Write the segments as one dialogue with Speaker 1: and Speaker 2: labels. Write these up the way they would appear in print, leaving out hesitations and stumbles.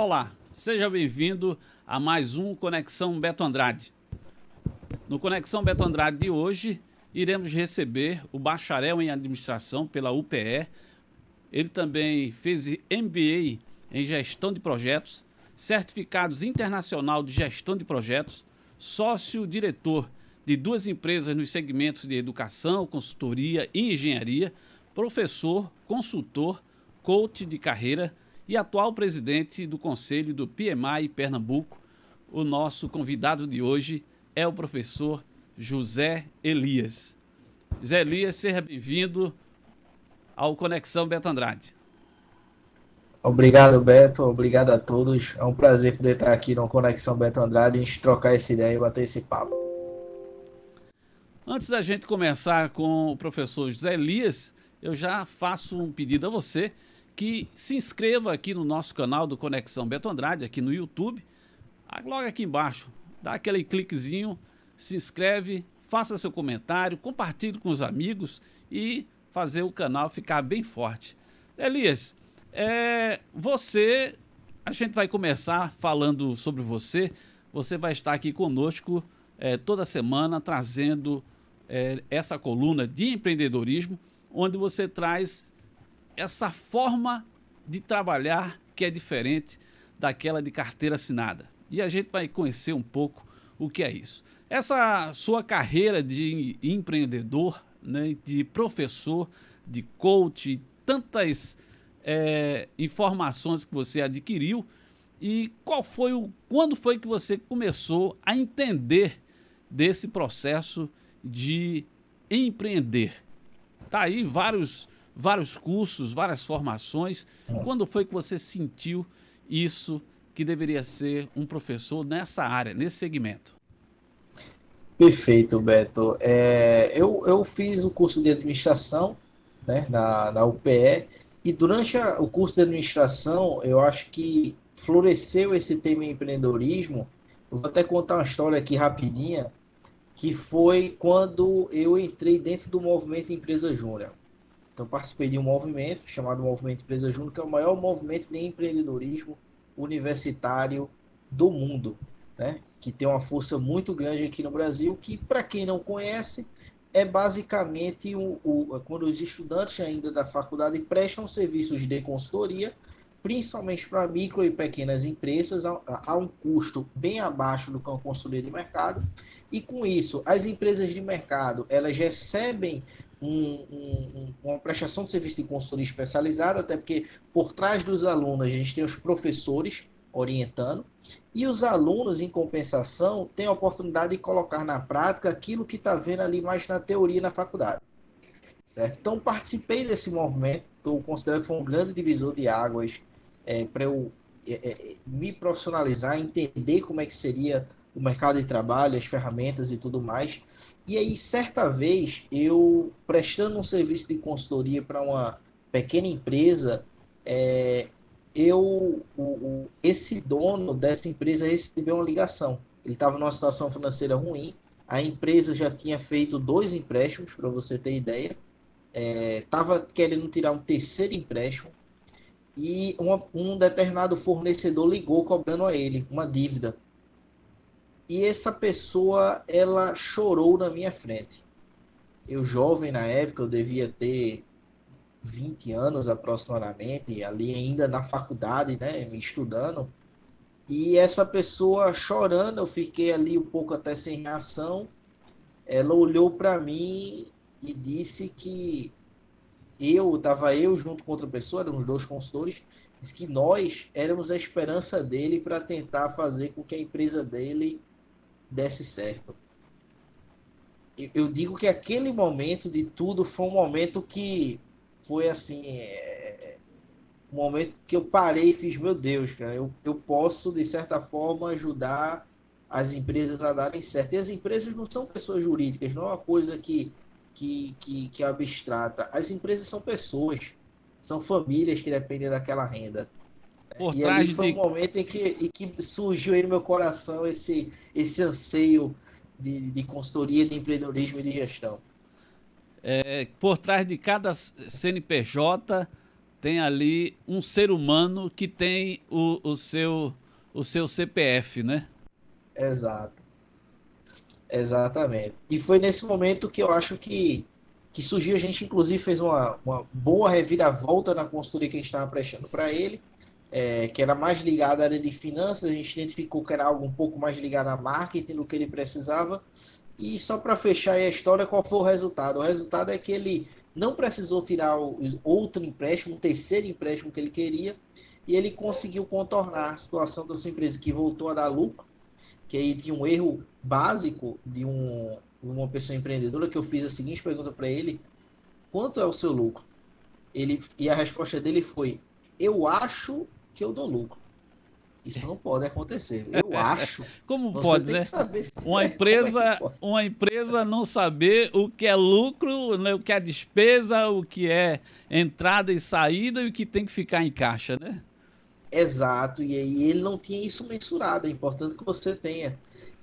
Speaker 1: Olá, seja bem-vindo a mais um Conexão Beto Andrade. No Conexão Beto Andrade de hoje, iremos receber o bacharel em administração pela UPE. Ele também fez MBA em gestão de projetos, certificados internacional de gestão de projetos, sócio-diretor de 2 empresas nos segmentos de educação, consultoria e engenharia, professor, consultor, coach de carreira e atual presidente do Conselho do PMI Pernambuco. O nosso convidado de hoje é o professor José Elias. José Elias, seja bem-vindo ao Conexão Beto Andrade.
Speaker 2: Obrigado, Beto. Obrigado a todos. É um prazer poder estar aqui no Conexão Beto Andrade e a gente trocar essa ideia e bater esse papo.
Speaker 1: Antes da gente começar com o professor José Elias, eu já faço um pedido a você que se inscreva aqui no nosso canal do Conexão Beto Andrade, aqui no YouTube. Logo aqui embaixo, dá aquele cliquezinho, se inscreve, faça seu comentário, compartilhe com os amigos e fazer o canal ficar bem forte. Elias, a gente vai começar falando sobre você. Você vai estar aqui conosco toda semana trazendo essa coluna de empreendedorismo, onde você traz essa forma de trabalhar que é diferente daquela de carteira assinada. E a gente vai conhecer um pouco o que é isso. Essa sua carreira de empreendedor, né, de professor, de coach, tantas informações que você adquiriu, e quando foi que você começou a entender desse processo de empreender? Tá aí vários cursos, várias formações. Quando foi que você sentiu isso, que deveria ser um professor nessa área, nesse segmento?
Speaker 2: Perfeito, Beto. Eu fiz o curso de administração, né, na UPE, e durante o curso de administração, eu acho que floresceu esse tema empreendedorismo. Eu vou até contar uma história aqui rapidinha, que foi quando eu entrei dentro do movimento Empresa Júnior. Então, participei de um movimento chamado Movimento Empresa Júnior, que é o maior movimento de empreendedorismo universitário do mundo, né? Que tem uma força muito grande aqui no Brasil, que, para quem não conhece, é basicamente quando os estudantes ainda da faculdade prestam serviços de consultoria, principalmente para micro e pequenas empresas, a um custo bem abaixo do que uma consultoria de mercado. E com isso, as empresas de mercado, elas recebem uma prestação de serviço de consultoria especializada, até porque por trás dos alunos a gente tem os professores orientando, e os alunos, em compensação, têm a oportunidade de colocar na prática aquilo que está vendo ali mais na teoria na faculdade. Certo? Então, participei desse movimento, que eu considero que foi um grande divisor de águas para eu me profissionalizar, entender como é que seria o mercado de trabalho, as ferramentas e tudo mais. E aí, certa vez, eu prestando um serviço de consultoria para uma pequena empresa, esse dono dessa empresa recebeu uma ligação. Ele estava numa situação financeira ruim, a empresa já tinha feito 2 empréstimos, para você ter ideia, estava querendo tirar um terceiro empréstimo, e um determinado fornecedor ligou cobrando a ele uma dívida. E essa pessoa, ela chorou na minha frente. Eu jovem na época, eu devia ter 20 anos aproximadamente, ali ainda na faculdade, né, estudando. E essa pessoa chorando, eu fiquei ali um pouco até sem reação. Ela olhou para mim e disse que eu junto com outra pessoa, éramos 2 consultores, disse que nós éramos a esperança dele para tentar fazer com que a empresa dele desse certo. Eu digo que aquele momento de tudo foi um momento que foi assim, um momento que eu parei e fiz, meu Deus, cara, eu posso, de certa forma, ajudar as empresas a darem certo. E as empresas não são pessoas jurídicas, não é uma coisa que é abstrata. As empresas são pessoas, são famílias que dependem daquela renda.
Speaker 1: Por
Speaker 2: E ali
Speaker 1: trás
Speaker 2: foi um
Speaker 1: de,
Speaker 2: momento em que surgiu aí no meu coração esse anseio de consultoria, de empreendedorismo e de gestão.
Speaker 1: por trás de cada CNPJ tem ali um ser humano que tem o seu CPF, né?
Speaker 2: Exato, exatamente. E foi nesse momento que eu acho que surgiu, a gente inclusive fez uma boa reviravolta na consultoria que a gente estava prestando para ele, que era mais ligada à área de finanças, a gente identificou que era algo um pouco mais ligado a marketing do que ele precisava. E só para fechar aí a história, qual foi o resultado? O resultado é que ele não precisou tirar outro empréstimo, um terceiro empréstimo que ele queria, e ele conseguiu contornar a situação da sua empresa, que voltou a dar lucro, que aí tinha um erro básico de uma pessoa empreendedora, que eu fiz a seguinte pergunta para ele: quanto é o seu lucro? E a resposta dele foi: eu acho que eu dou lucro. Isso não pode acontecer. Eu acho.
Speaker 1: Como
Speaker 2: Você
Speaker 1: pode,
Speaker 2: tem que
Speaker 1: né?
Speaker 2: saber.
Speaker 1: Uma
Speaker 2: Como é que
Speaker 1: empresa,
Speaker 2: pode?
Speaker 1: uma empresa não saber o que é lucro, né, o que é despesa, o que é entrada e saída e o que tem que ficar em caixa, né?
Speaker 2: Exato, e aí ele não tinha isso mensurado, é importante que você tenha.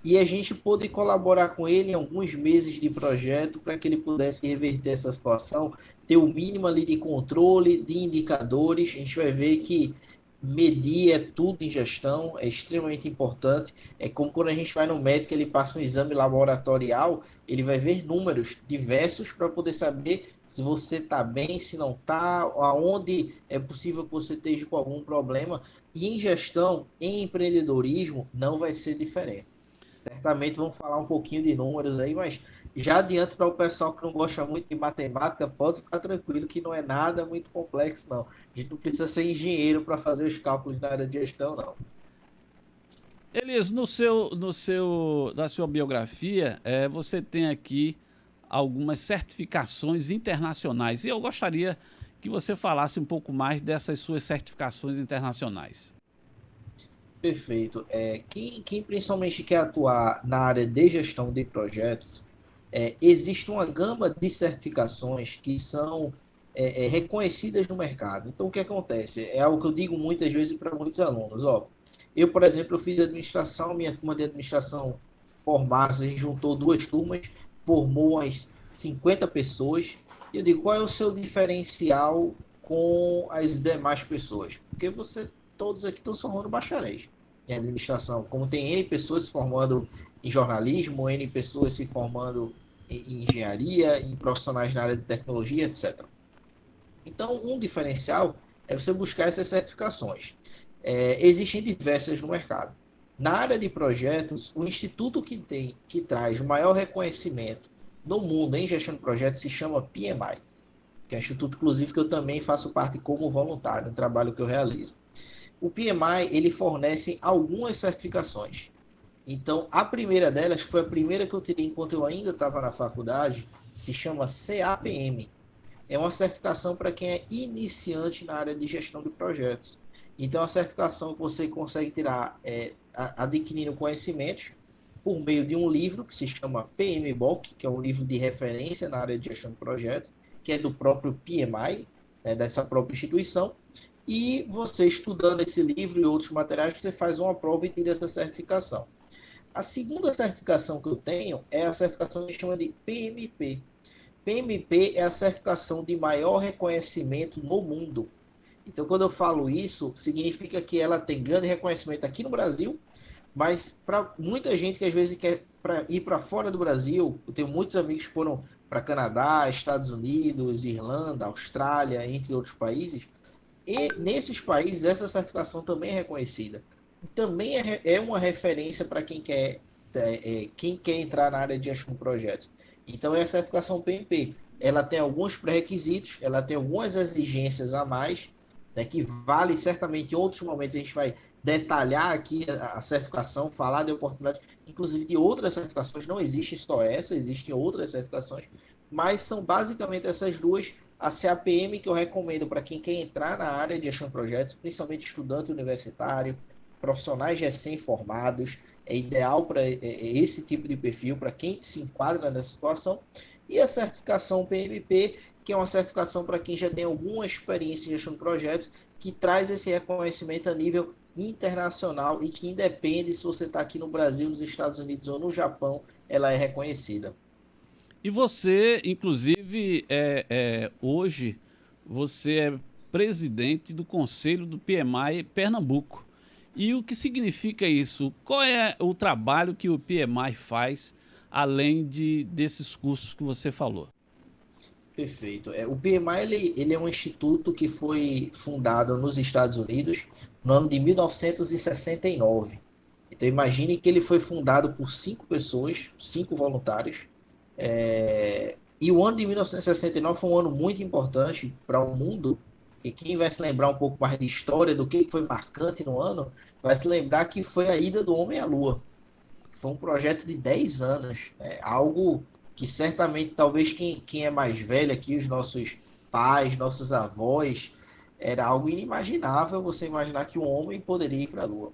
Speaker 2: E a gente pôde colaborar com ele em alguns meses de projeto para que ele pudesse reverter essa situação, ter o mínimo ali de controle, de indicadores. A gente vai ver que medir é tudo em gestão, é extremamente importante. É como quando a gente vai no médico, ele passa um exame laboratorial, ele vai ver números diversos para poder saber se você está bem, se não está, aonde é possível que você esteja com algum problema. E em gestão, em empreendedorismo, não vai ser diferente. Certamente vamos falar um pouquinho de números aí, mas já adianto para o pessoal que não gosta muito de matemática, pode ficar tranquilo que não é nada muito complexo, não. A gente não precisa ser engenheiro para fazer os cálculos na área de gestão, não.
Speaker 1: Elias, na sua biografia, você tem aqui algumas certificações internacionais e eu gostaria que você falasse um pouco mais dessas suas certificações internacionais.
Speaker 2: Perfeito. Quem principalmente quer atuar na área de gestão de projetos, existe uma gama de certificações que são reconhecidas no mercado. Então, o que acontece? É algo que eu digo muitas vezes para muitos alunos. Ó, eu, por exemplo, eu fiz administração, minha turma de administração formaram, a gente juntou duas turmas, formou umas 50 pessoas. E eu digo, qual é o seu diferencial com as demais pessoas? Porque todos aqui estão se formando bacharéis em administração, como tem N pessoas se formando em jornalismo, N pessoas se formando em engenharia, em profissionais na área de tecnologia, etc. Então, um diferencial é você buscar essas certificações. Existem diversas no mercado. Na área de projetos, o instituto que traz o maior reconhecimento no mundo em gestão de projetos se chama PMI, que é um instituto, inclusive, que eu também faço parte como voluntário no trabalho que eu realizo. O PMI ele fornece algumas certificações. Então, a primeira delas, que foi a primeira que eu tirei enquanto eu ainda estava na faculdade, se chama CAPM. É uma certificação para quem é iniciante na área de gestão de projetos. Então, é uma certificação que você consegue tirar adquirindo conhecimentos por meio de um livro que se chama PMBOK, que é um livro de referência na área de gestão de projetos, que é do próprio PMI, né, dessa própria instituição. E você estudando esse livro e outros materiais, você faz uma prova e tira essa certificação. A segunda certificação que eu tenho é a certificação que chama de PMP. PMP é a certificação de maior reconhecimento no mundo. Então, quando eu falo isso, significa que ela tem grande reconhecimento aqui no Brasil, mas para muita gente que às vezes quer ir para fora do Brasil, eu tenho muitos amigos que foram para Canadá, Estados Unidos, Irlanda, Austrália, entre outros países, e nesses países essa certificação também é reconhecida. Também é uma referência para quem quer entrar na área de gestão de projetos. Então, é a certificação PMP. Ela tem alguns pré-requisitos, ela tem algumas exigências a mais, né, que vale certamente em outros momentos. A gente vai detalhar aqui a certificação, falar de oportunidades, inclusive de outras certificações. Não existe só essa, existem outras certificações, mas são basicamente essas duas. A CAPM que eu recomendo para quem quer entrar na área de gestão de projetos, principalmente estudante universitário, profissionais recém-formados, é ideal para esse tipo de perfil, para quem se enquadra nessa situação. E a certificação PMP, que é uma certificação para quem já tem alguma experiência em gestão de projetos, que traz esse reconhecimento a nível internacional e que independe se você está aqui no Brasil, nos Estados Unidos ou no Japão, ela é reconhecida.
Speaker 1: E você, inclusive, hoje, você presidente do Conselho do PMI Pernambuco. E o que significa isso? Qual é o trabalho que o PMI faz, além desses cursos que você falou?
Speaker 2: Perfeito. O PMI ele é um instituto que foi fundado nos Estados Unidos no ano de 1969. Então imagine que ele foi fundado por 5 pessoas, 5 voluntários. E o ano de 1969 foi um ano muito importante para o mundo. E quem vai se lembrar um pouco mais de história do que foi marcante no ano, vai se lembrar que foi a ida do homem à Lua. Foi um projeto de 10 anos, algo que certamente, talvez quem é mais velho aqui, os nossos pais, nossos avós, era algo inimaginável você imaginar que um homem poderia ir para a Lua.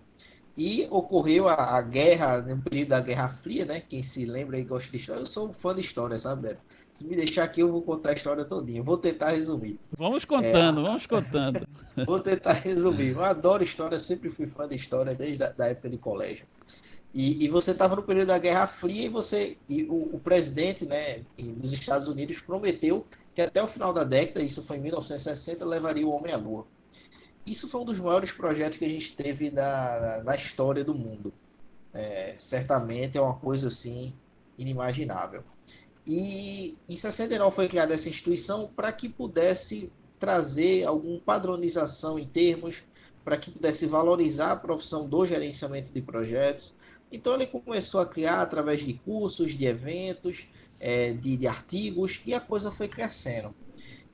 Speaker 2: E ocorreu a guerra, no período da Guerra Fria, né? Quem se lembra e gosta de história, eu sou um fã de história, sabe, Beto? Se me deixar aqui, eu vou contar a história todinha. Vou tentar resumir.
Speaker 1: Vamos contando, vamos contando.
Speaker 2: Vou tentar resumir. Eu adoro história, sempre fui fã de história desde a da época de colégio. E você estava no período da Guerra Fria e o presidente, né, dos Estados Unidos prometeu que até o final da década, isso foi em 1960, levaria o homem à Lua. Isso foi um dos maiores projetos que a gente teve na história do mundo. Certamente é uma coisa assim inimaginável. E em 69 foi criada essa instituição para que pudesse trazer alguma padronização em termos, para que pudesse valorizar a profissão do gerenciamento de projetos. Então ele começou a criar através de cursos, de eventos, de artigos, e a coisa foi crescendo.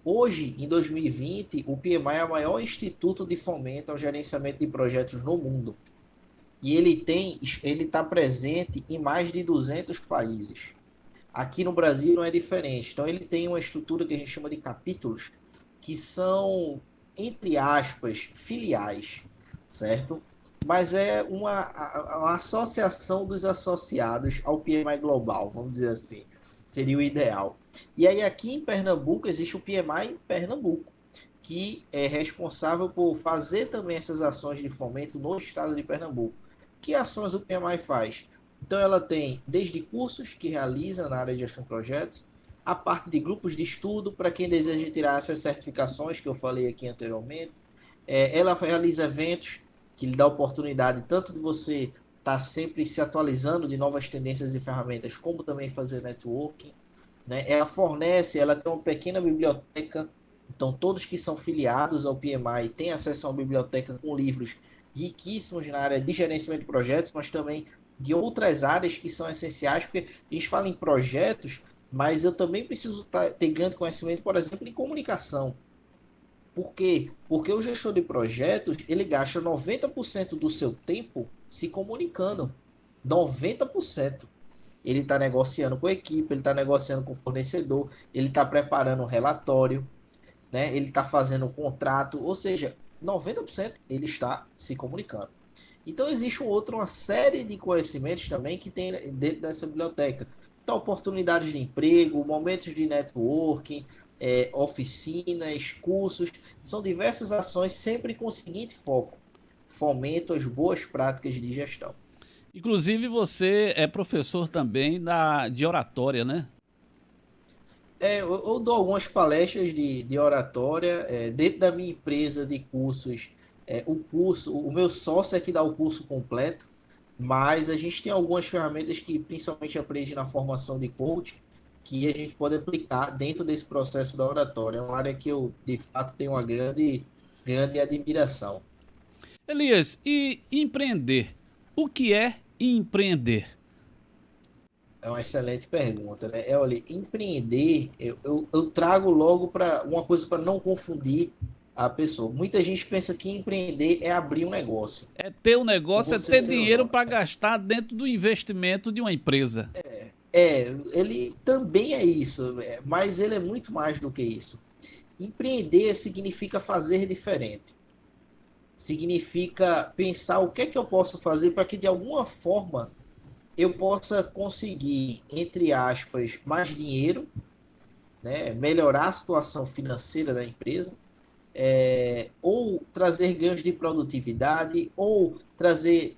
Speaker 2: Hoje, em 2020, o PMI é o maior instituto de fomento ao gerenciamento de projetos no mundo. E ele está presente em mais de 200 países. Aqui no Brasil não é diferente. Então ele tem uma estrutura que a gente chama de capítulos, que são, entre aspas, filiais, certo? Mas é uma associação dos associados ao PMI Global, vamos dizer assim. Seria o ideal. E aí aqui em Pernambuco existe o PMI Pernambuco, que é responsável por fazer também essas ações de fomento no estado de Pernambuco. Que ações o PMI faz? Então ela tem desde cursos que realiza na área de gestão de projetos, a parte de grupos de estudo para quem deseja tirar essas certificações que eu falei aqui anteriormente. Ela realiza eventos que lhe dá a oportunidade tanto de você estar sempre se atualizando de novas tendências e ferramentas, como também fazer networking, né? Ela tem uma pequena biblioteca, então todos que são filiados ao PMI têm acesso a uma biblioteca com livros riquíssimos na área de gerenciamento de projetos, mas também de outras áreas que são essenciais, porque a gente fala em projetos, mas eu também preciso ter grande conhecimento, por exemplo, em comunicação. Por quê? Porque o gestor de projetos, ele gasta 90% do seu tempo se comunicando. 90%. Ele está negociando com a equipe, ele está negociando com o fornecedor, ele está preparando um relatório, né? Ele está fazendo um contrato, ou seja, 90% ele está se comunicando. Então existe uma série de conhecimentos também que tem dentro dessa biblioteca. Então, oportunidades de emprego, momentos de networking, oficinas, cursos, são diversas ações sempre com o seguinte foco: fomento às boas práticas de gestão.
Speaker 1: Inclusive você é professor também de oratória, né?
Speaker 2: Eu dou algumas palestras de oratória dentro da minha empresa de cursos. O meu sócio é que dá o curso completo, mas a gente tem algumas ferramentas que principalmente aprende na formação de coach, que a gente pode aplicar dentro desse processo da oratória. É uma área que eu, de fato, tenho uma grande admiração.
Speaker 1: Elias, e empreender? O que é empreender?
Speaker 2: É uma excelente pergunta, né? Olha, empreender, eu trago logo para uma coisa para não confundir a pessoa. Muita gente pensa que empreender é abrir um negócio.
Speaker 1: É ter um negócio, é
Speaker 2: Você
Speaker 1: ter
Speaker 2: ser o
Speaker 1: dinheiro
Speaker 2: dono.
Speaker 1: para gastar dentro do investimento de uma empresa.
Speaker 2: Ele também é isso, mas ele é muito mais do que isso. Empreender significa fazer diferente. Significa pensar o que é que eu posso fazer para que de alguma forma eu possa conseguir, entre aspas, mais dinheiro, né, melhorar a situação financeira da empresa, ou trazer ganhos de produtividade, ou trazer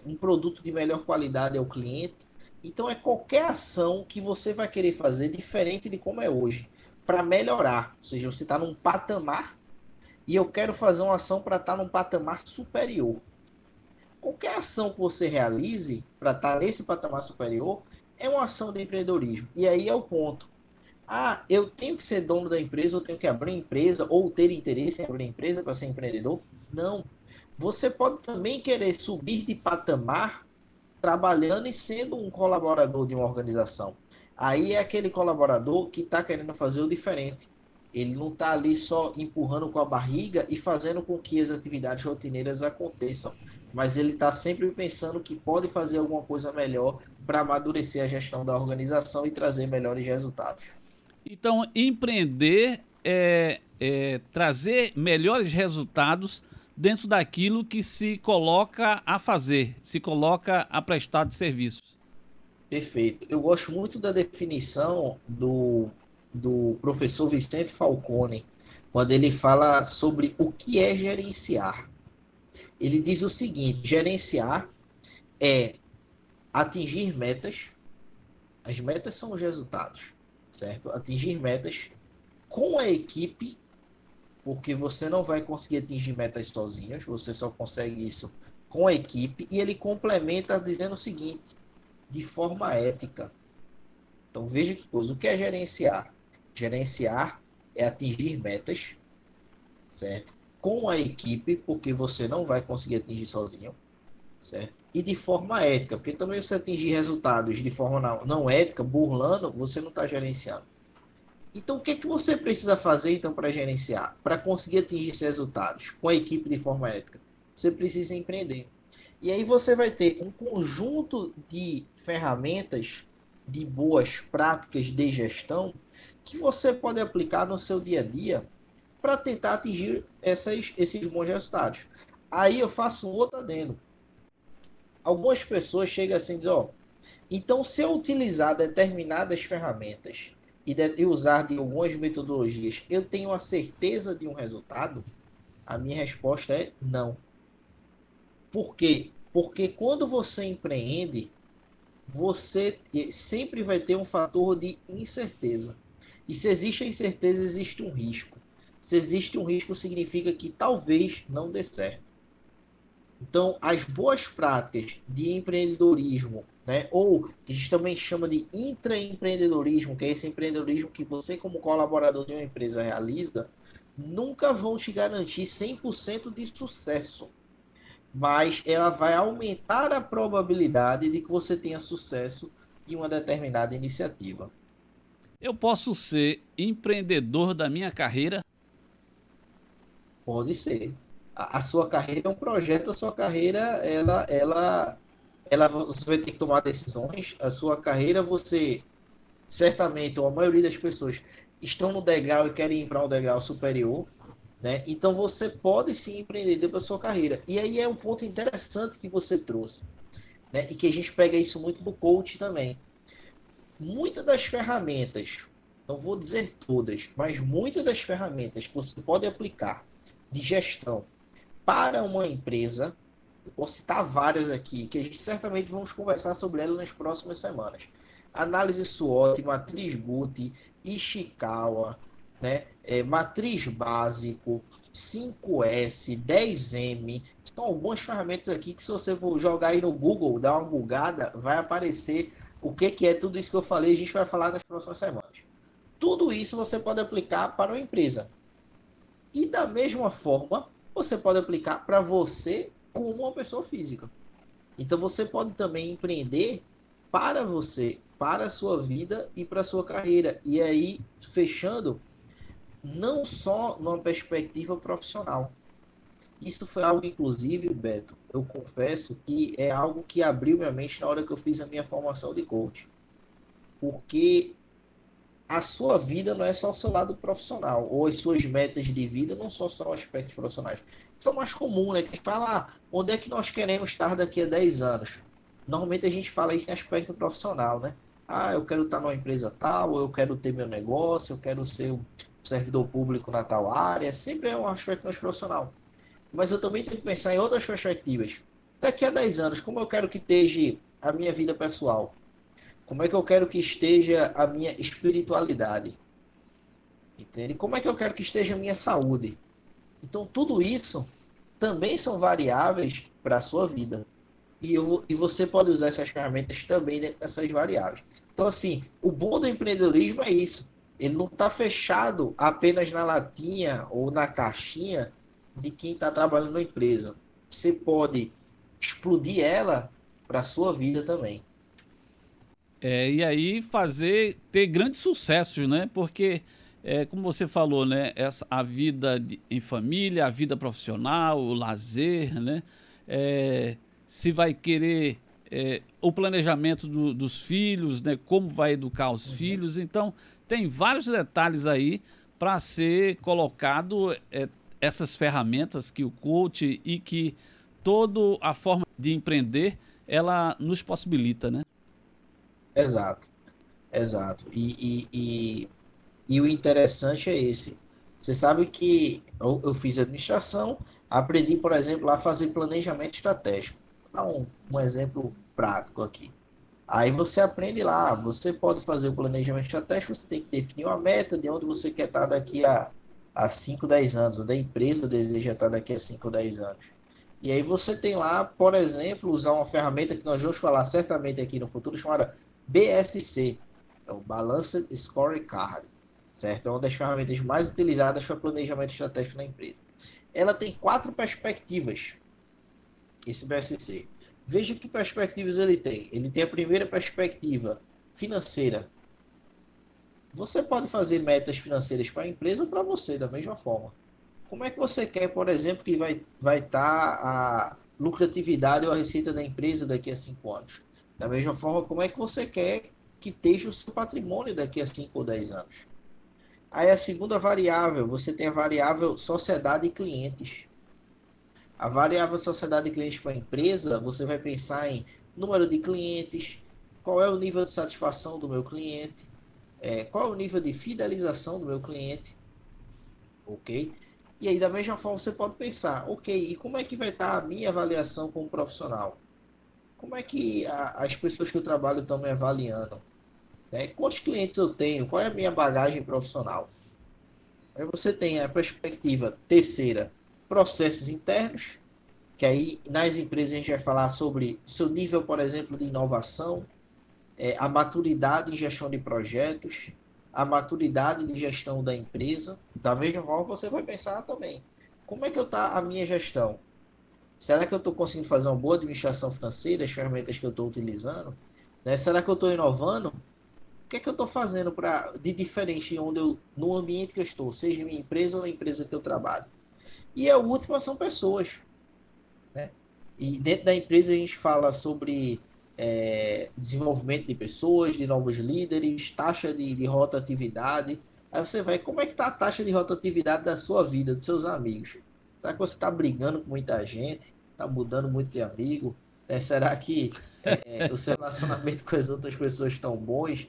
Speaker 2: um produto de melhor qualidade ao cliente. Então, é qualquer ação que você vai querer fazer diferente de como é hoje, para melhorar. Ou seja, você está num patamar e eu quero fazer uma ação para estar num patamar superior. Qualquer ação que você realize para estar nesse patamar superior é uma ação de empreendedorismo. E aí é o ponto. Ah, eu tenho que ser dono da empresa, eu tenho que abrir empresa, ou ter interesse em abrir empresa para ser empreendedor? Não. Você pode também querer subir de patamar trabalhando e sendo um colaborador de uma organização. Aí é aquele colaborador que está querendo fazer o diferente. Ele não está ali só empurrando com a barriga e fazendo com que as atividades rotineiras aconteçam, mas ele está sempre pensando que pode fazer alguma coisa melhor para amadurecer a gestão da organização e trazer melhores resultados.
Speaker 1: Então, empreender é trazer melhores resultados dentro daquilo que se coloca a fazer, se coloca a prestar de serviços.
Speaker 2: Perfeito. Eu gosto muito da definição do professor Vicente Falcone, quando ele fala sobre o que é gerenciar. Ele diz o seguinte: gerenciar é atingir metas, as metas são os resultados, certo? Atingir metas com a equipe, porque você não vai conseguir atingir metas sozinhos, você só consegue isso com a equipe, e ele complementa dizendo o seguinte: de forma ética. Então veja que coisa, o que é gerenciar? Gerenciar é atingir metas, certo? Com a equipe, porque você não vai conseguir atingir sozinho, certo? E de forma ética, porque também você atingir resultados de forma não ética, burlando, você não está gerenciando. Então, o que é que você precisa fazer então para gerenciar? Para conseguir atingir esses resultados com a equipe de forma ética? Você precisa empreender. E aí você vai ter um conjunto de ferramentas, de boas práticas de gestão que você pode aplicar no seu dia a dia para tentar atingir esses bons resultados. Aí eu faço um outro adendo. Algumas pessoas chegam assim e dizem, ó, então se eu utilizar determinadas ferramentas e usar de algumas metodologias, eu tenho a certeza de um resultado? A minha resposta é não. Por quê? Porque quando você empreende, você sempre vai ter um fator de incerteza. E se existe a incerteza, existe um risco. Se existe um risco, significa que talvez não dê certo. Então, as boas práticas de empreendedorismo, né, ou que a gente também chama de intraempreendedorismo, que é esse empreendedorismo que você, como colaborador de uma empresa, realiza, nunca vão te garantir 100% de sucesso, mas ela vai aumentar a probabilidade de que você tenha sucesso de uma determinada iniciativa.
Speaker 1: Eu posso ser empreendedor da minha carreira?
Speaker 2: Pode ser. A sua carreira é um projeto, a sua carreira, ela, você vai ter que tomar decisões. A sua carreira, você, certamente, ou a maioria das pessoas, estão no degrau e querem ir para um degrau superior, né? Então você pode sim empreender para a sua carreira. E aí é um ponto interessante que você trouxe, né? E que a gente pega isso muito do coach também. Muitas das ferramentas, não vou dizer todas, mas muitas das ferramentas que você pode aplicar de gestão para uma empresa, eu posso citar várias aqui, que a gente certamente vamos conversar sobre elas nas próximas semanas. Análise SWOT, matriz Guth, Ishikawa, né? Matriz básico, 5S, 10M, são algumas ferramentas aqui que se você for jogar aí no Google, dar uma bugada, vai aparecer o que é tudo isso que eu falei, a gente vai falar nas próximas semanas. Tudo isso você pode aplicar para uma empresa. E da mesma forma, você pode aplicar para você como uma pessoa física. Então você pode também empreender para você, para a sua vida e para a sua carreira. E aí, fechando, não só numa perspectiva profissional. Isso foi algo, inclusive, Beto, eu confesso que é algo que abriu minha mente na hora que eu fiz a minha formação de coach. Porque a sua vida não é só o seu lado profissional, ou as suas metas de vida não são só aspectos profissionais. Isso é mais comum, né? Que a gente fala, onde é que nós queremos estar daqui a 10 anos? Normalmente a gente fala isso em aspecto profissional, né? Ah, eu quero estar numa empresa tal, eu quero ter meu negócio, eu quero ser um servidor público na tal área. Sempre é um aspecto mais profissional. Mas eu também tenho que pensar em outras perspectivas. Daqui a 10 anos, como eu quero que esteja a minha vida pessoal? Como é que eu quero que esteja a minha espiritualidade? Entende? Como é que eu quero que esteja a minha saúde? Então, tudo isso também são variáveis para a sua vida. E você pode usar essas ferramentas também dentro dessas variáveis. Então, assim, o bom do empreendedorismo é isso. Ele não está fechado apenas na latinha ou na caixinha de quem está trabalhando na empresa. Você pode explodir ela para a sua vida também.
Speaker 1: E aí ter grandes sucessos, né? Porque, como você falou, né? A vida em família, a vida profissional, o lazer, né? Se vai querer o planejamento dos filhos, né? Como vai educar os filhos. Então, tem vários detalhes aí para ser colocado essas ferramentas que o coach e que toda a forma de empreender, ela nos possibilita, né?
Speaker 2: Exato, exato. E o interessante é esse. Você sabe que eu fiz administração, aprendi, por exemplo, a fazer planejamento estratégico. Vou dar um exemplo prático aqui. Aí você aprende lá, você pode fazer o planejamento estratégico, você tem que definir uma meta de onde você quer estar daqui a 5, 10 anos, onde a empresa deseja estar daqui a 5, 10 anos. E aí você tem lá, por exemplo, usar uma ferramenta que nós vamos falar certamente aqui no futuro, chamada BSC, é o Balanced Scorecard, certo? É uma das ferramentas mais utilizadas para planejamento estratégico na empresa. Ela tem 4 perspectivas, esse BSC. Veja que perspectivas ele tem. Ele tem a primeira perspectiva financeira. Você pode fazer metas financeiras para a empresa ou para você, da mesma forma. Como é que você quer, por exemplo, que vai estar a lucratividade ou a receita da empresa daqui a 5 anos? Da mesma forma, como é que você quer que esteja o seu patrimônio daqui a 5 ou 10 anos? Aí a segunda variável, você tem a variável sociedade e clientes. A variável sociedade de clientes para a empresa, você vai pensar em número de clientes, qual é o nível de satisfação do meu cliente, qual é o nível de fidelização do meu cliente, ok? E aí, da mesma forma, você pode pensar, ok, e como é que vai estar a minha avaliação como profissional? Como é que as pessoas que eu trabalho estão me avaliando? Né? Quantos clientes eu tenho? Qual é a minha bagagem profissional? Aí você tem a perspectiva terceira, processos internos, que aí nas empresas a gente vai falar sobre o seu nível, por exemplo, de inovação, a maturidade em gestão de projetos, a maturidade de gestão da empresa. Da mesma forma, você vai pensar também, como é que está a minha gestão? Será que eu estou conseguindo fazer uma boa administração financeira, as ferramentas que eu estou utilizando? Né? Será que eu estou inovando? O que é que eu estou fazendo de diferente no ambiente que eu estou, seja em minha empresa ou na empresa que eu trabalho? E a última são pessoas. Né? E dentro da empresa a gente fala sobre desenvolvimento de pessoas, de novos líderes, taxa de rotatividade. Aí você vai, como é que está a taxa de rotatividade da sua vida, dos seus amigos? Será que você está brigando com muita gente? Está mudando muito de amigo? Será que o seu relacionamento com as outras pessoas estão bons?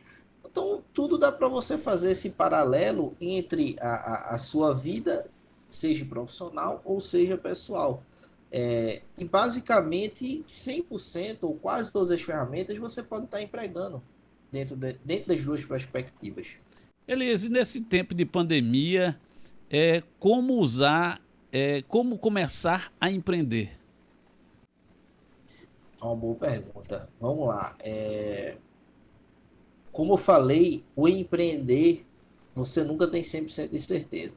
Speaker 2: Então, tudo dá para você fazer esse paralelo entre a sua vida, seja profissional ou seja pessoal. E basicamente 100% ou quase todas as ferramentas você pode estar empregando dentro das duas perspectivas.
Speaker 1: Elias, e nesse tempo de pandemia, como usar, como começar a empreender?
Speaker 2: É uma boa pergunta. Vamos lá. Como eu falei, o empreender você nunca tem 100% de certeza.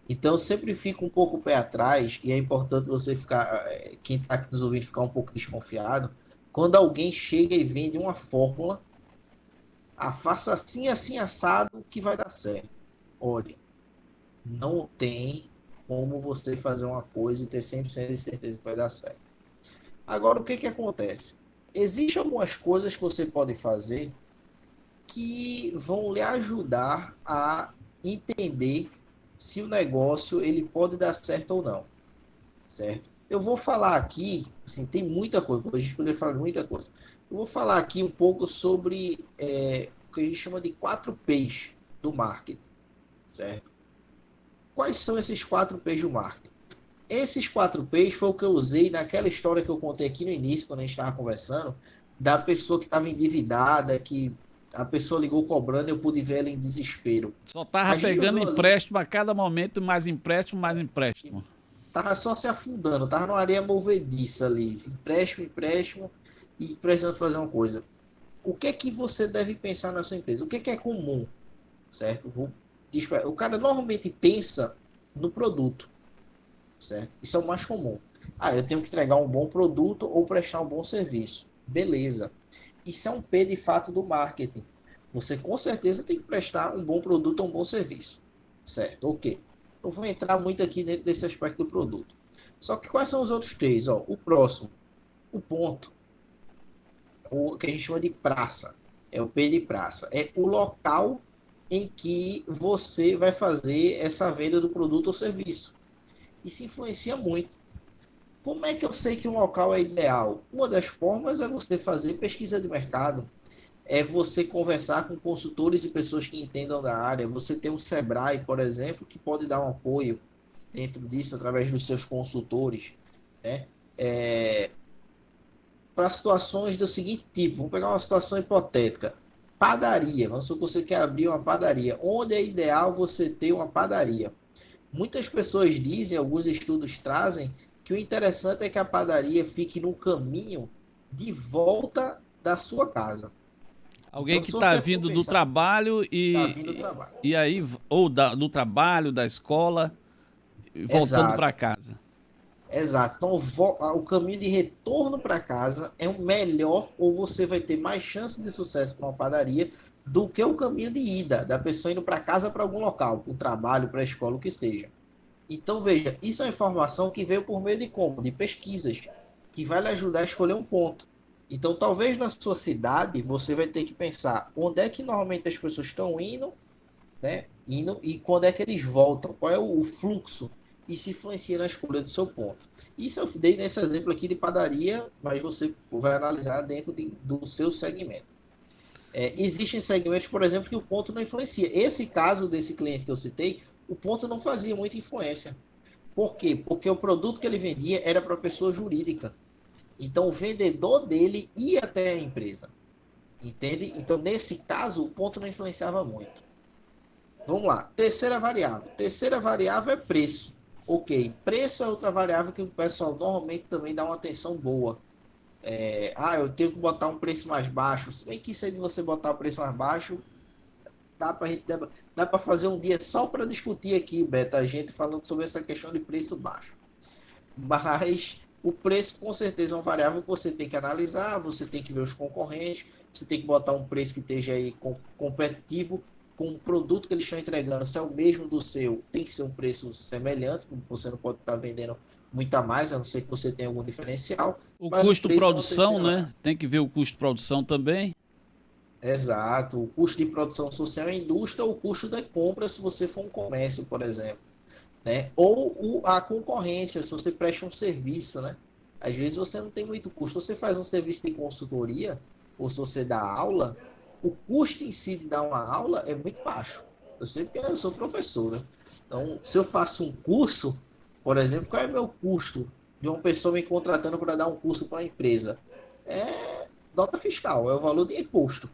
Speaker 2: Então eu sempre fico um pouco o pé atrás e é importante você ficar, quem está aqui nos ouvindo, ficar um pouco desconfiado. Quando alguém chega e vende uma fórmula, faça assim, assim, assado, que vai dar certo. Olha, não tem como você fazer uma coisa e ter 100% de certeza que vai dar certo. Agora, o que que acontece? Existem algumas coisas que você pode fazer que vão lhe ajudar a entender se o negócio ele pode dar certo ou não, certo? Eu vou falar aqui, assim, tem muita coisa, a gente poderia falar de muita coisa. Eu vou falar aqui um pouco sobre o que a gente chama de 4Ps do marketing, certo? Quais são esses 4Ps do marketing? Esses 4Ps foi o que eu usei naquela história que eu contei aqui no início, quando a gente estava conversando, da pessoa que estava endividada, que a pessoa ligou cobrando, eu pude ver ela em desespero.
Speaker 1: Só tava
Speaker 2: A gente
Speaker 1: pegando
Speaker 2: usou ali,
Speaker 1: empréstimo a cada momento, mais empréstimo, mais empréstimo.
Speaker 2: tava só se afundando, tava numa areia movediça ali, empréstimo, e precisando fazer uma coisa. O que é que você deve pensar na sua empresa? O que é comum, certo? O cara normalmente pensa no produto, certo? Isso é o mais comum. Ah, eu tenho que entregar um bom produto ou prestar um bom serviço. Beleza. Isso é um P de fato do marketing. Você com certeza tem que prestar um bom produto ou um bom serviço. Certo, ok. Eu vou entrar muito aqui dentro desse aspecto do produto. Só que quais são os outros três? Ó, o próximo, o ponto, o que a gente chama de praça. É o P de praça. É o local em que você vai fazer essa venda do produto ou serviço. Isso influencia muito. Como é que eu sei que um local é ideal? Uma das formas é você fazer pesquisa de mercado, é você conversar com consultores e pessoas que entendam da área. Você tem um Sebrae, por exemplo, que pode dar um apoio dentro disso através dos seus consultores, né? Para situações do seguinte tipo, vamos pegar uma situação hipotética. Padaria, vamos supor que você quer abrir uma padaria. Onde é ideal você ter uma padaria? Muitas pessoas dizem, alguns estudos trazem, que o interessante é que a padaria fique no caminho de volta da sua casa.
Speaker 1: Alguém
Speaker 2: Então,
Speaker 1: que
Speaker 2: se
Speaker 1: está
Speaker 2: você for
Speaker 1: vindo do
Speaker 2: pensar,
Speaker 1: trabalho
Speaker 2: está vindo do trabalho.
Speaker 1: e aí, do trabalho, da escola, voltando
Speaker 2: Exato,
Speaker 1: para casa.
Speaker 2: exato. Então, o caminho de retorno para casa é o melhor, ou você vai ter mais chance de sucesso com a padaria do que o caminho de ida, da pessoa indo para casa para algum local, para o trabalho, para a escola, o que seja. Então, veja, isso é uma informação que veio por meio de como? De pesquisas, que vai lhe ajudar a escolher um ponto. Então, talvez na sua cidade, você vai ter que pensar onde é que normalmente as pessoas estão indo, né? Indo, e quando é que eles voltam, qual é o fluxo, e se influencia na escolha do seu ponto. Isso eu dei nesse exemplo aqui de padaria, mas você vai analisar dentro do seu segmento. Existem segmentos, por exemplo, que o ponto não influencia. Esse caso desse cliente que eu citei, o ponto não fazia muita influência. Por quê? Porque o produto que ele vendia era para pessoa jurídica. Então, o vendedor dele ia até a empresa. Entende? Então, nesse caso, o ponto não influenciava muito. Vamos lá. Terceira variável. Terceira variável é preço. Ok. Preço é outra variável que o pessoal normalmente também dá uma atenção boa. Eu tenho que botar um preço mais baixo. Se bem que isso aí de você botar o preço mais baixo, dá para fazer um dia só para discutir aqui, Beto, a gente falando sobre essa questão de preço baixo. Mas o preço com certeza é uma variável que você tem que analisar, você tem que ver os concorrentes, você tem que botar um preço que esteja aí competitivo com o produto que eles estão entregando. Se é o mesmo do seu, tem que ser um preço semelhante, você não pode estar vendendo muito a mais, a não ser que você tenha algum diferencial.
Speaker 1: O
Speaker 2: Mas o
Speaker 1: custo
Speaker 2: preço é uma
Speaker 1: produção,
Speaker 2: terceira
Speaker 1: né?
Speaker 2: variável.
Speaker 1: Tem que ver o custo produção também.
Speaker 2: Exato. O custo de produção social em indústria ou o custo da compra se você for um comércio, por exemplo. Né? Ou a concorrência, se você presta um serviço, né? Às vezes você não tem muito custo. Você faz um serviço de consultoria, ou se você dá aula, o custo em si de dar uma aula é muito baixo. Eu sei porque eu sou professor, né? Então, se eu faço um curso, por exemplo, qual é o meu custo de uma pessoa me contratando para dar um curso para a empresa? É nota fiscal, é o valor de imposto.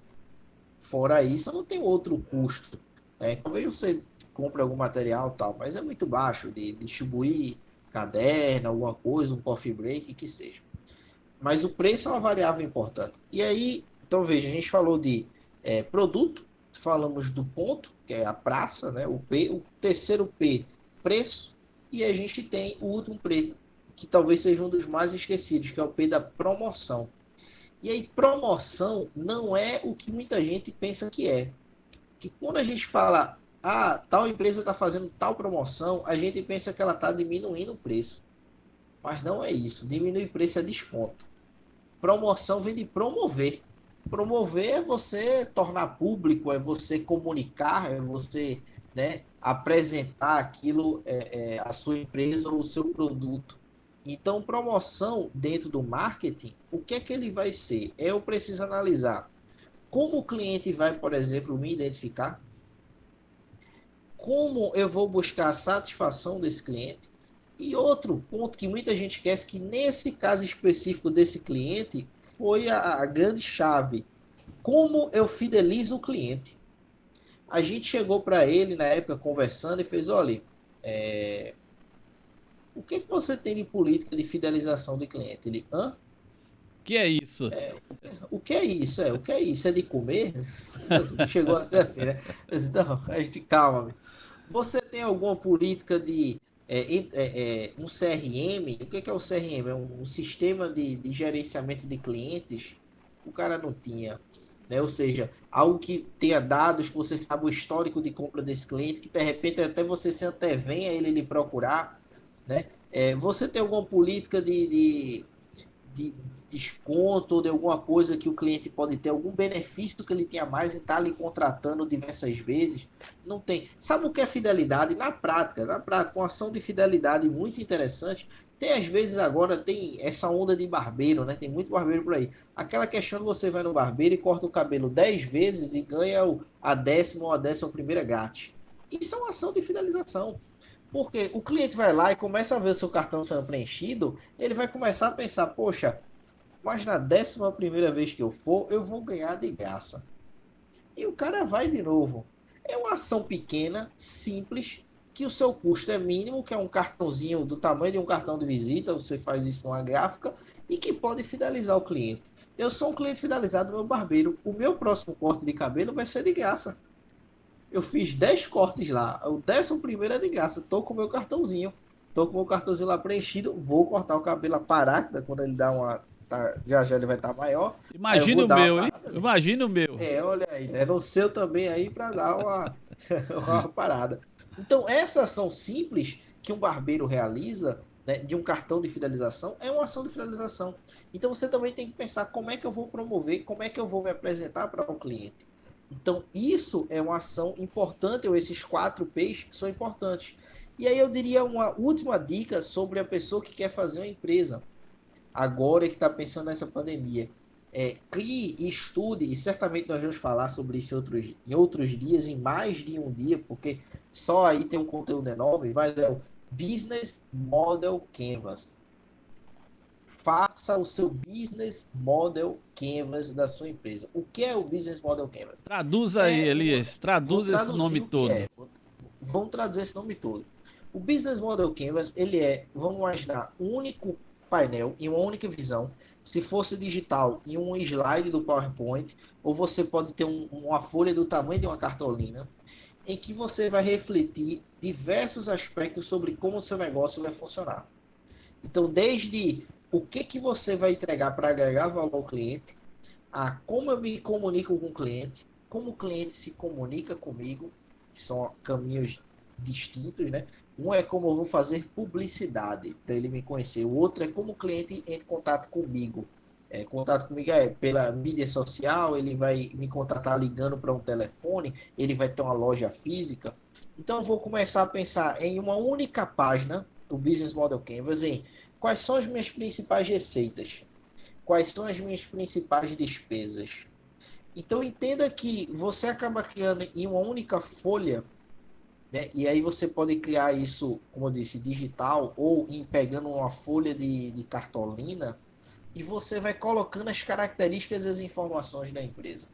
Speaker 2: Fora isso, não tem outro custo. Talvez você compre algum material tal, mas é muito baixo de distribuir caderno, alguma coisa, um coffee break, que seja. Mas o preço é uma variável importante. E aí, então veja, a gente falou de produto, falamos do ponto, que é a praça, né, o P, o terceiro P, preço, e a gente tem o último P, que talvez seja um dos mais esquecidos, que é o P da promoção. E aí, promoção não é o que muita gente pensa que é. Que quando a gente fala, tal empresa está fazendo tal promoção, a gente pensa que ela está diminuindo o preço. Mas não é isso. Diminuir preço é desconto. Promoção vem de promover. Promover é você tornar público, é você comunicar, é você, né, apresentar aquilo, a sua empresa ou o seu produto. Então, promoção dentro do marketing, o que é que ele vai ser? Eu preciso analisar como o cliente vai, por exemplo, me identificar, como eu vou buscar a satisfação desse cliente. E outro ponto que muita gente esquece, que nesse caso específico desse cliente, foi a grande chave. Como eu fidelizo o cliente? A gente chegou para ele na época conversando e fez, olha, o que você tem de política de fidelização de cliente? Ele, hã?
Speaker 1: Que é isso?
Speaker 2: O que é isso? O que é isso? É de comer? Chegou a ser assim, né? Eu disse, não, a gente, calma. Amigo. Você tem alguma política de um CRM? O que é o CRM? É um sistema de gerenciamento de clientes? O cara não tinha. Né? Ou seja, algo que tenha dados, que você sabe o histórico de compra desse cliente, que de repente até você se antevenha a ele lhe procurar. Né? Você tem alguma política de desconto ou de alguma coisa que o cliente pode ter, algum benefício que ele tenha mais em estar lhe contratando diversas vezes? Não tem. Sabe o que é fidelidade? Na prática, uma ação de fidelidade muito interessante. Tem às vezes agora, tem essa onda de barbeiro, né? Tem muito barbeiro por aí. Aquela questão de você vai no barbeiro e corta o cabelo 10 vezes e ganha a 10ª ou a 11ª grátis. Isso é uma ação de fidelização. Porque o cliente vai lá e começa a ver o seu cartão sendo preenchido, ele vai começar a pensar, poxa, mas na 11ª vez que eu for, eu vou ganhar de graça. E o cara vai de novo. É uma ação pequena, simples, que o seu custo é mínimo, que é um cartãozinho do tamanho de um cartão de visita, você faz isso numa gráfica, e que pode fidelizar o cliente. Eu sou um cliente fidelizado do meu barbeiro. O meu próximo corte de cabelo vai ser de graça. Eu fiz 10 cortes lá. O 11º é de graça. Tô com o meu cartãozinho. Tô com o meu cartãozinho lá preenchido. Vou cortar o cabelo a paráquida quando ele dá uma. Já já ele vai estar maior. Aí eu
Speaker 1: Imagine
Speaker 2: vou
Speaker 1: o
Speaker 2: dar uma
Speaker 1: meu, hein?
Speaker 2: parada.
Speaker 1: Imagine o meu.
Speaker 2: Olha aí. É no seu também aí para dar uma parada. Então, essa ação simples que um barbeiro realiza, né, de um cartão de fidelização, é uma ação de fidelização. Então, você também tem que pensar como é que eu vou promover, como é que eu vou me apresentar para o cliente. Então, isso é uma ação importante, ou esses 4 P's que são importantes. E aí eu diria uma última dica sobre a pessoa que quer fazer uma empresa, agora que está pensando nessa pandemia. Crie e estude, e certamente nós vamos falar sobre isso em outros dias, em mais de um dia, porque só aí tem um conteúdo enorme, mas é o Business Model Canvas. Faça o seu Business Model Canvas da sua empresa. O que é o Business Model Canvas?
Speaker 1: Traduza aí, Elias.
Speaker 2: Vou
Speaker 1: Traduza esse
Speaker 2: traduzir
Speaker 1: nome
Speaker 2: o que
Speaker 1: todo.
Speaker 2: é. Vamos traduzir esse nome todo. O Business Model Canvas, ele vamos imaginar, um único painel e uma única visão. Se fosse digital, em um slide do PowerPoint, ou você pode ter uma folha do tamanho de uma cartolina, em que você vai refletir diversos aspectos sobre como o seu negócio vai funcionar. Então, desde o que você vai entregar para agregar valor ao cliente, a como eu me comunico com o cliente, como o cliente se comunica comigo, que são caminhos distintos, né? Um é como eu vou fazer publicidade para ele me conhecer, o outro é como o cliente entra em contato comigo. Contato comigo é pela mídia social, ele vai me contatar ligando para um telefone, ele vai ter uma loja física. Então eu vou começar a pensar em uma única página do Business Model Canvas, em quais são as minhas principais receitas, quais são as minhas principais despesas. Então entenda que você acaba criando em uma única folha, né? E aí você pode criar isso, como eu disse, digital ou pegando uma folha de cartolina e você vai colocando as características e as informações da empresa.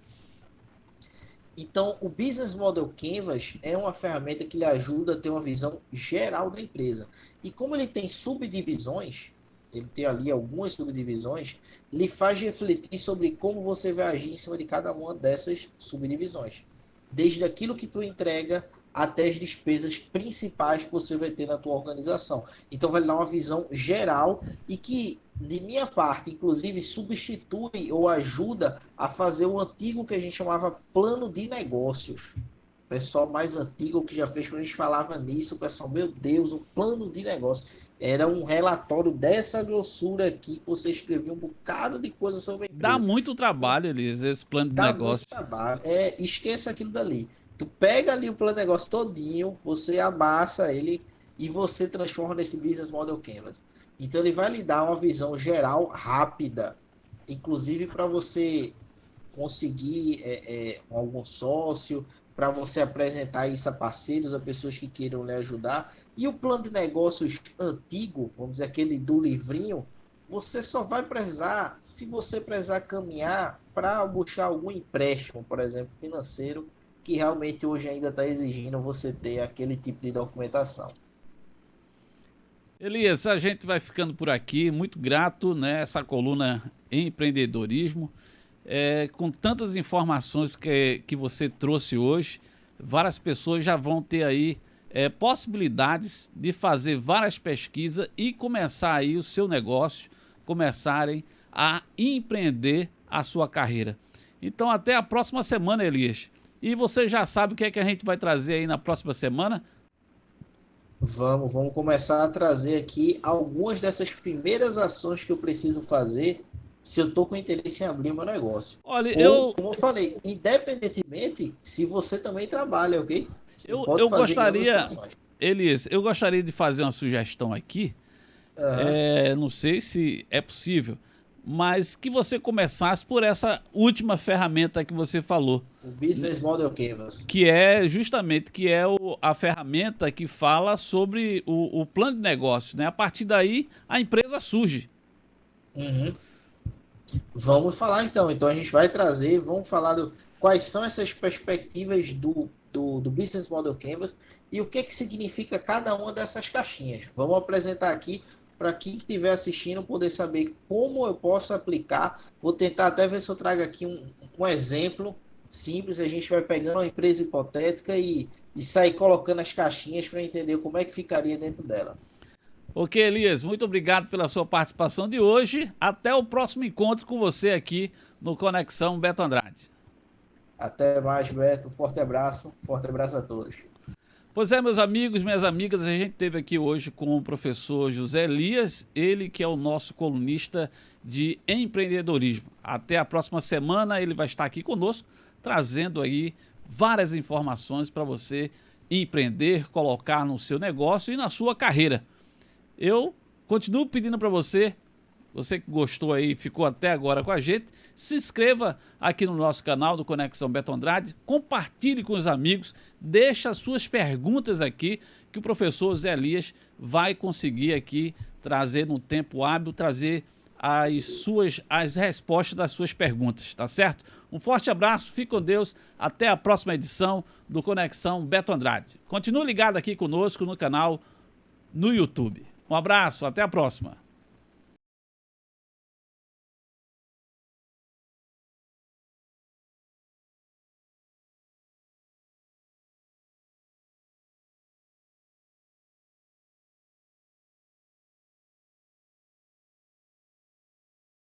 Speaker 2: Então, o Business Model Canvas é uma ferramenta que lhe ajuda a ter uma visão geral da empresa. E como ele tem subdivisões, ele tem ali algumas subdivisões, lhe faz refletir sobre como você vai agir em cima de cada uma dessas subdivisões. Desde aquilo que tu entrega até as despesas principais que você vai ter na tua organização. Então vai dar uma visão geral e que, de minha parte, inclusive, substitui ou ajuda a fazer o antigo que a gente chamava plano de negócios. O pessoal mais antigo que já fez, quando a gente falava nisso, o pessoal, meu Deus, o plano de negócio. Era um relatório dessa grossura aqui, que você escrevia um bocado de coisa sobre a
Speaker 1: Dá
Speaker 2: empresa.
Speaker 1: muito trabalho, Elias, esse plano de
Speaker 2: Dá muito
Speaker 1: negócio.
Speaker 2: trabalho. Esqueça aquilo dali. Tu pega ali o plano de negócio todinho, você amassa ele e você transforma nesse Business Model Canvas. Então ele vai lhe dar uma visão geral rápida, inclusive para você conseguir algum sócio, para você apresentar isso a parceiros, a pessoas que queiram lhe ajudar. E o plano de negócios antigo, vamos dizer aquele do livrinho, você só vai precisar, se você precisar caminhar para buscar algum empréstimo, por exemplo, financeiro, que realmente hoje ainda está exigindo você ter aquele tipo de documentação.
Speaker 1: Elias, a gente vai ficando por aqui, muito grato, né? Essa coluna empreendedorismo, com tantas informações que você trouxe hoje, várias pessoas já vão ter aí possibilidades de fazer várias pesquisas e começar aí o seu negócio, começarem a empreender a sua carreira. Então até a próxima semana, Elias. E você já sabe o que é que a gente vai trazer aí na próxima semana?
Speaker 2: Vamos começar a trazer aqui algumas dessas primeiras ações que eu preciso fazer se eu estou com interesse em abrir o meu negócio.
Speaker 1: Olha,
Speaker 2: Ou, como eu falei, independentemente se você também trabalha, ok? Você pode
Speaker 1: eu
Speaker 2: fazer
Speaker 1: gostaria, Elias, eu gostaria de fazer uma sugestão aqui. Não sei se é possível, mas que você começasse por essa última ferramenta que você falou.
Speaker 2: O Business Model Canvas.
Speaker 1: Que é justamente a ferramenta que fala sobre o plano de negócio, né? A partir daí, a empresa surge.
Speaker 2: Uhum. Vamos falar então. Então a gente vai trazer, vamos falar quais são essas perspectivas do Business Model Canvas e o que significa cada uma dessas caixinhas. Vamos apresentar aqui para quem estiver assistindo poder saber como eu posso aplicar. Vou tentar até ver se eu trago aqui um exemplo simples. A gente vai pegando uma empresa hipotética e sair colocando as caixinhas para entender como é que ficaria dentro dela.
Speaker 1: Ok, Elias, muito obrigado pela sua participação de hoje. Até o próximo encontro com você aqui no Conexão Beto Andrade.
Speaker 2: Até mais, Beto. Forte abraço a todos.
Speaker 1: Pois é, meus amigos, minhas amigas, a gente esteve aqui hoje com o professor José Elias, ele que é o nosso colunista de empreendedorismo. Até a próxima semana, ele vai estar aqui conosco, trazendo aí várias informações para você empreender, colocar no seu negócio e na sua carreira. Eu continuo pedindo para você que gostou aí, ficou até agora com a gente, se inscreva aqui no nosso canal do Conexão Beto Andrade, compartilhe com os amigos, deixa as suas perguntas aqui, que o professor Zé Elias vai conseguir aqui trazer no tempo hábil, trazer as respostas das suas perguntas, tá certo? Um forte abraço, fique com Deus, até a próxima edição do Conexão Beto Andrade. Continue ligado aqui conosco no canal no YouTube. Um abraço, até a próxima.